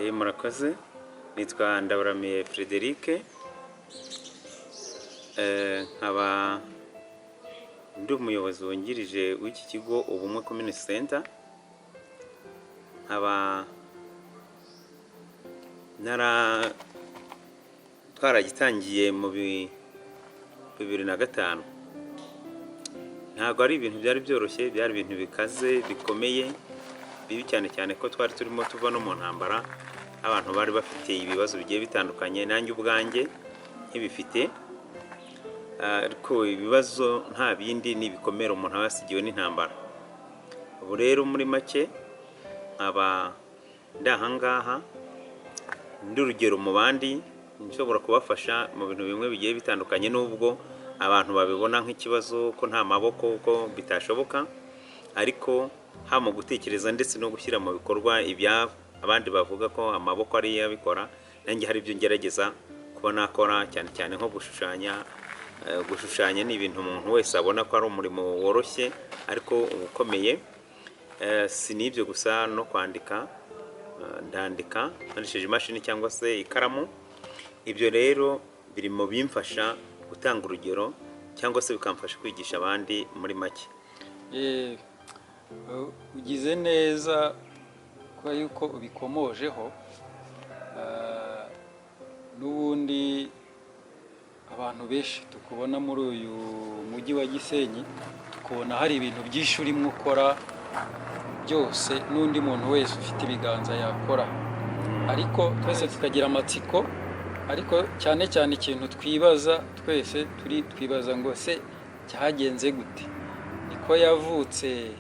Murakoze, nitwa Ndabaramiye Frederic, nkaba ndi umuyobozi wungirije w'iki kigo Ubumwe Community Center, nkaba twaragitangiye mu 2005. Ntabwo ari ibintu byari byoroshye, byari ibintu bikaze bikomeye bibi cyane ko twari turimo tuva no mu ntambara, abantu bari bafite ibibazo bigiye bitandukanye, nanjye ubwanjye nkibifite, ariko ibibazo nta bindi n'ibikomere umuntu aba yasigiwe n'intambara. Ubu rero muri make nkaba ndahangaha ndi urugero mu bandi, nshobora kubafasha mu bintu bimwe bigiye bitandukanye, nubwo abantu babibona nk'ikibazo ko nta maboko, ko bitashoboka, ariko mu gutekereza ndetse no gushyira mu bikorwa ibya abandi bavuga ko amaboko ari yabikora, nanjye hari ibyo ngerageza kuba nakora, cyane nko gushushanya ni ibintu umuntu wese abona ko ari umurimo woroshye ariko ukomeye. Si n'ibyo gusa, no kwandika, ndandika nkoresheje imashini cyangwa se ikaramu. Ibyo rero biri mu bimfasha gutanga urugero cyangwa se bikamfasha kwigisha abandi muri make. Ugize neza kwa yuko ubikomojeho, n'ubundi abantu benshi tukubona muri uyu mujyi wa Gisenyi, tukubona hari ibintu byinshi urimo ukora byose n'undi muntu wese ufite ibiganza yakora, ariko twese tukagira amatsiko, ariko cyane ikintu twibaza twese twibaza ngo se cyagenze gute, niko yavutse,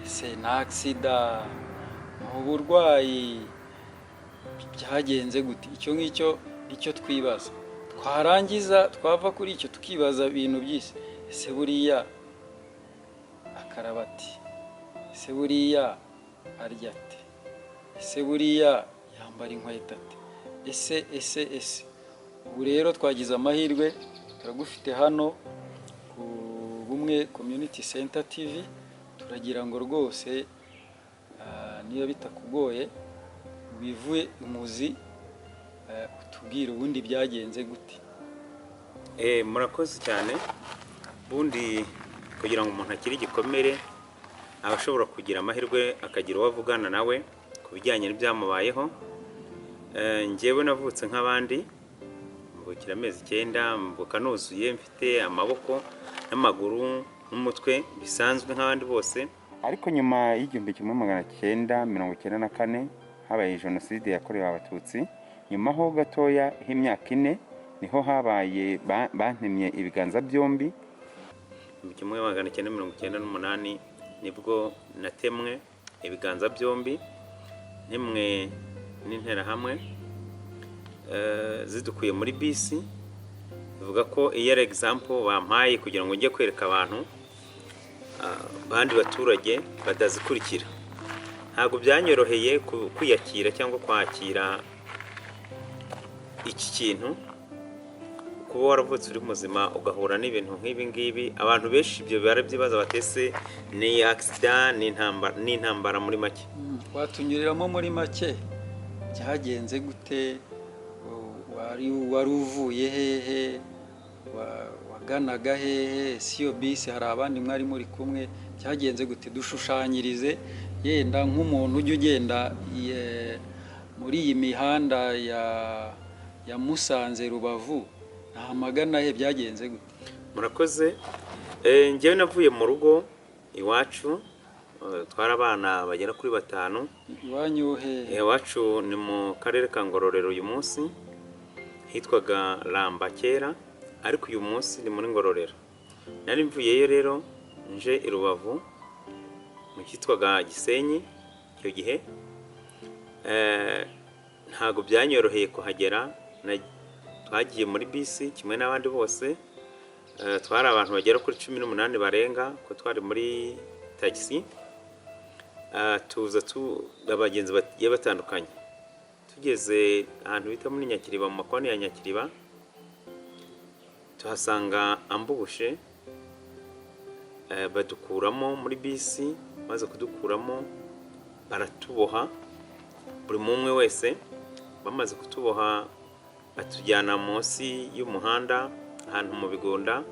se na accident, uburwayi, byagenze gute? Icyo ngicyo nicyo twibaza. Twarangiza twava kuri icyo tukibaza ibintu byose, ese buriya akarabati, ese buriya arya ate, ese buriya yambara inkweto ate, ese. Ubu rero twagize amahirwe, turagufite hano ku Bumwe Community Center TV, turagira ngo rwose niba bitakugoye bivuye umuzi, utubwire ubundi byagenze gute. Murakoze cyane. Bundi kugira ngo umuntu akiri igikomere, aba ashobora kugira amahirwe akagira uwo avugana nawe ku bijyanye n'ibyamubayeho. Njyewe navutse nk'abandi, mvukira amezi 9, mvuka nuzuye, mfite amaboko n'amaguru n'umutwe bisanzwe nk'abandi bose. Ariko nyuma y'1994 habaye jenoside yakorewe Abatutsi, nyuma ho gatoya h'imyaka 4 niho habaye bantemye ibiganza byombi. Mu 1998 nibwo natemwe ibiganza byombi, nimwe n'intera hamwe zidukuye muri bisi. Bivuga ko iyi example bampaye kugira ngo njye kwereka abantu bandi baturage badazikurikira. Ntabwo byanyoroheye kwiyakira cyangwa kwakira iki kintu, kuba waravutse uri muzima ugahura n'ibintu nk'ibi ngibi. Abantu benshi ibyo barabyibaza batese ni accident, n'intambara muri make. Watunyuriramo muri make, byagenze gute? Wari uvuye hehe? Waganaga hehe? Siyo bisi, hari abandi mwari muri kumwe, byagenze gute? Dushushanyirize, yenda nk'umuntu ujya ugenda muri iyi mihanda ya Musanze, Rubavu, nta magana he, byagenze gute? Murakoze. Njyewe navuye mu rugo iwacu, twara abana bagera kuri 5. Iwanyu hehe? Iwacu ni mu karere ka Ngororero, uyu munsi hitwaga Ramba kera, ariko uyu munsi ni muri Ngororero. Nari mvuyeyo rero nje i Rubavu mu kitwaga Gisenyi. Icyo gihe ntago byanyoroheye kuhagera, twagiye muri bisi kimwe n'abandi bose. Twari abantu bagera kuri 18 barenga, ko twari muri taxi. Tuza abagenzi bagiye batandukanye. Tugeze ahantu bita muri Nyakiriba, mu makoni ya Nyakiriba, tuhasanga ambubushe, badukuramo muri bisi. Maze kudukuramo baratuboha, buri mumwe wese bamaze kutuboha batujyana munsi y'umuhanda ahantu mu bigunda,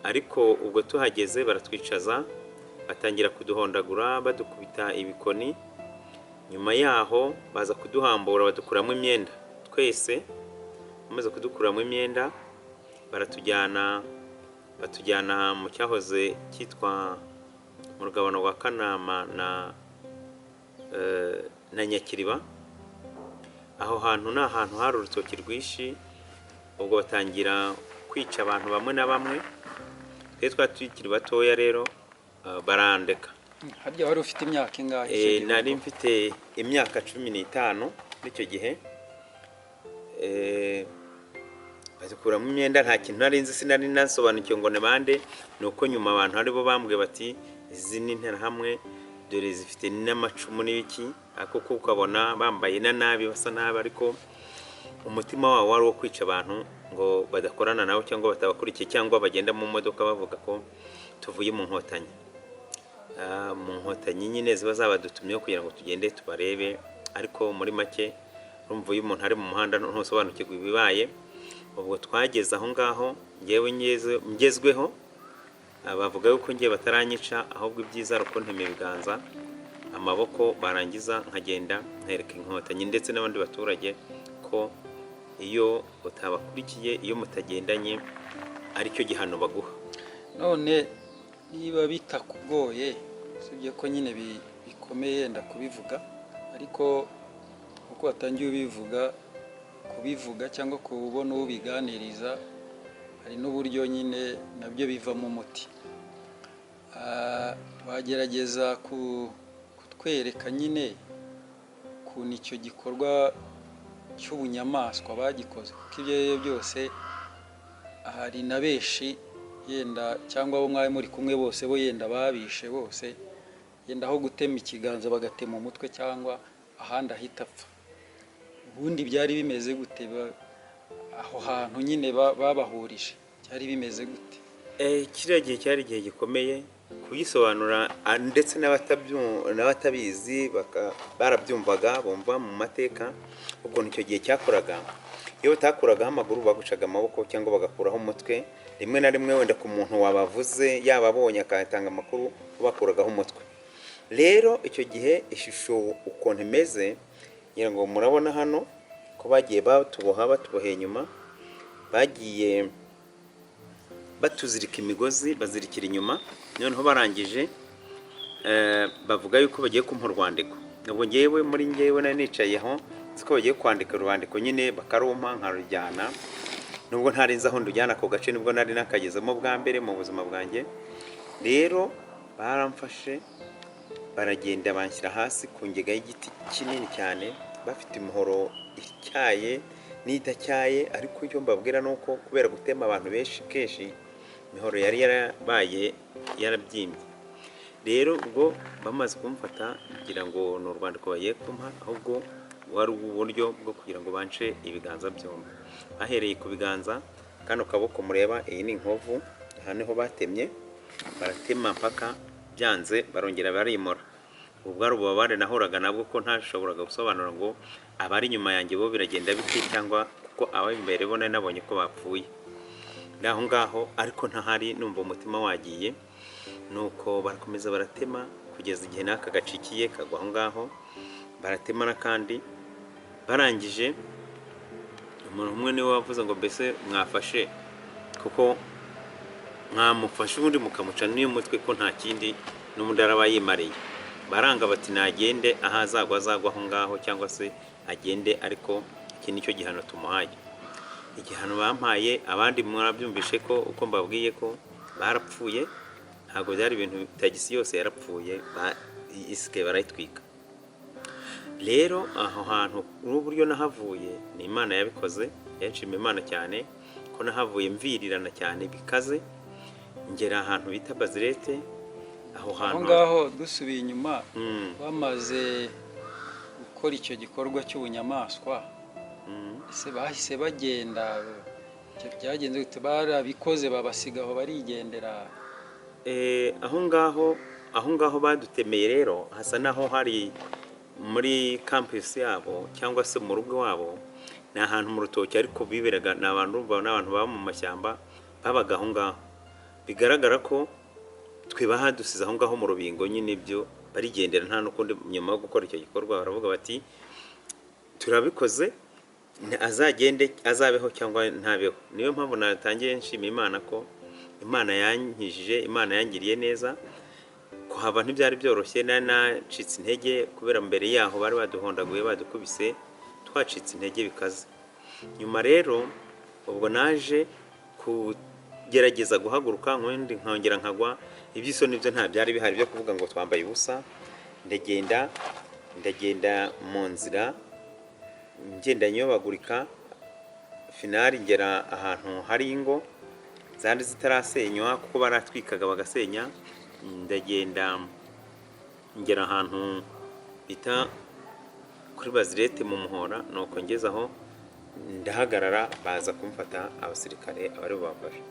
ariko ubwo tuhageze baratwicaza batangira kuduhondagura badukubita ibikoni. Nyuma yaho baza kuduhambura badukuramo imyenda twese. Bamaze kudukuramo imyenda batujyana mu cyahoze cyitwa mu rugabano rwa Kanama na Nyakiriba. Aho hantu ni ahantu hari urutoki rwinshi, ubwo batangira kwica abantu bamwe na bamwe. Twe twari tukiri batoya rero barandeka. Harya wari ufite imyaka ingahe? Nari mfite imyaka 15 n'icyo gihe. Badukuramo imyenda, nta kintu nari nzi, sinari nasobanukiwe ngo ne bande. Nuko nyuma abantu aribo bambwiye bati izi ni Interahamwe, dore zifite n'amacumu n'ibiki, kuko ukabona bambaye nabi basa nabi, ariko umutima wabo wari wo kwica abantu ngo badakorana nabo cyangwa batabakurikiye cyangwa bagenda mu modoka bavuga ko tuvuye mu Nkotanyi. Mu Nkotanyi nyine ziba zabadutumyeho kugira ngo tugende tubarebe, ariko muri make urumva uyu muntu ari mu muhanda ntusobanukirwa ibibaye. Ubwo twageze aho ngaho ngewe ngezweho, bavuga yuko ngiye bataranyica, ahubwo ibyiza ari uko ntema ibiganza amaboko, barangiza nkagenda ntereka Inkotanyi ndetse n'abandi baturage ko iyo utabakurikiye, iyo mutagendanye, aricyo gihano baguha. None niba bitakugoye, usibye ko nyine bikomeye yenda kubivuga, ariko uko watangiye kubivuga cyangwa kubona ubiganiriza, hari n'uburyo nyine nabyo bivamo umuti. Wagerageza kutwereka nyine ukuntu icyo gikorwa cy'ubunyamaswa bagikoze, kuko ibyo byose hari na benshi yenda cyangwa abo mwari muri kumwe bose bo yenda babishe bose, yenda aho gutema ikiganza bagatema umutwe cyangwa ahandi ahita apfa. Ubundi byari bimeze gute aho hantu nyine babahurije? Byari bimeze gute? Kiriya gihe cyari igihe gikomeye kuyisobanura, ndetse n'abatabizi barabyumvaga, bumva mu mateka ukuntu icyo gihe cyakoraga. Iyo batakuragaho amaguru bagucaga amaboko cyangwa bagakuraho umutwe. Rimwe na rimwe wenda ku muntu wabavuze yababonye akatanga amakuru, bakuragaho umutwe. Rero icyo gihe ishusho ukuntu imeze, ngira ngo murabona hano ko bagiye batuboheye inyuma, bagiye batuzirika imigozi bazirikira inyuma. Noneho barangije bavuga yuko bagiye kumpa urwandiko. Ubwo muri ngewe nari nicayeho nzi ko bagiye kwandika urwandiko, nyine bakarumpa nkarujyana. Nubwo ntari nzi aho ndujyana ako gace, nibwo nari nakagezemo bwa mbere mu buzima bwanjye. Rero baramfashe baragenda banshyira hasi ku ngega y'igiti kinini cyane, bafite umuhoro ityaye n'idacyaye, ariko icyo mbabwira ni uko kubera gutema abantu benshi kenshi, imihoro yari yarabaye yarabyimbye. Rero ubwo bamaze kumfata kugira ngo ni urwandiko bagiye kumpa, ahubwo wari uburyo bwo kugira ngo bance ibiganza byombi. Bahereye ku biganza, kano kaboko mureba, iyi ni inkovu, aha niho batemye, baratema mpaka byanze, barongera barimora. Ubwo ari ububabare nahoraga nabwo, ko ntashoboraga gusobanura ngo abari inyuma yanjye bo biragenda bite, cyangwa kuko aba imbere bo nari nabonye ko bapfuye. Aho ngaho ariko ntahari, numva umutima wagiye. Nuko barakomeza baratema kugeza igihe n'aka gacikiye kagwa aho ngaho, baratema n'akandi. Barangije umuntu umwe niwe wavuze ngo mbese mwafashe, kuko mwamufashe ubundi mukamuca n'iyo mutwe, ko nta kindi n'ubundi araba yimariye. Baranga bati nagende, aho azagwa aho ngaho, cyangwa se agende, ariko iki nicyo gihano tumuhaye. Igihano bampaye, abandi mwarabyumvishe ko uko mbabwiye ko barapfuye, ntabwo byari ibintu tagisi yose yarapfuye, isike barayitwika. Rero aho hantu n'uburyo nahavuye ni Imana yabikoze, yanshimye Imana cyane ko nahavuye mvirirana cyane bikaze, ngera ahantu bita Bazirete. Aho ngaho dusubiye inyuma, bamaze gukora icyo gikorwa cy'ubunyamaswa, ese bahise bagenda, byagenze gute? Barabikoze babasigaho barigendera? Aho ngaho badutemeye rero hasa naho hari muri campus yabo cyangwa se mu rugo wabo, ni ahantu mu rutoki ariko biberaga, ni abantu baba mu mashyamba babaga aho ngaho. Bigaragara ko twe bahadusize aho ngaho mu rubingo nyine byo barigendera, nta n'ukundi nyuma yo gukora icyo gikorwa baravuga bati turabikoze, azagende azabeho cyangwa ntabeho. Niyo mpamvu natangiye nshima Imana ko Imana yankijije, Imana yangiriye neza. Kuhava ntibyari byoroshye, nari nacitse intege kubera mbere yaho bari baduhondaguye badukubise, twacitse intege bikaze. Nyuma rero ubwo naje kugerageza guhaguruka nkongera nkagwa, iby'isoni byo nta byari bihari byo kuvuga ngo twambaye ubusa. Ndagenda mu nzira ngenda nyobagurika, finali ngera ahantu hari ingo zandi zitarasenywa kuko baratwikaga bagasenya. Ndagenda ngera ahantu bita kuri Bazilete mu Muhora, nuko ngezaho ndahagarara, baza kumfata abasirikare abari bubafashe.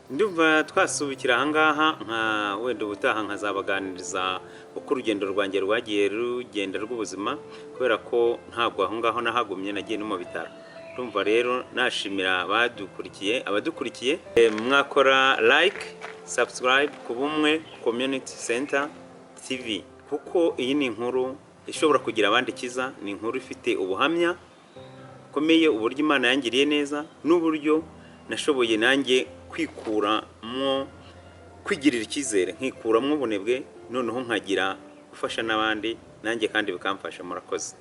Ndumva twasubikira ahangaha, wenda ubutaha nkazabaganiriza uko urugendo rwanjye rwagiye rugenda rw'ubuzima, kubera ko ntabwo aho ngaho nahagumye, nagiye no mu bitaro. Ndumva rero nashimira abadukurikiye, mwakora like, subscribe ku Bumwe Community Center TV, kuko iyi ni inkuru ishobora kugira abandi kiza, ni inkuru ifite ubuhamya bukomeye, uburyo Imana yangiriye neza n'uburyo nashoboye nanjye kwigirira icyizere, nkikuramo ubunebwe, noneho nkagira gufasha n'abandi nanjye kandi bikamfasha. Murakoze.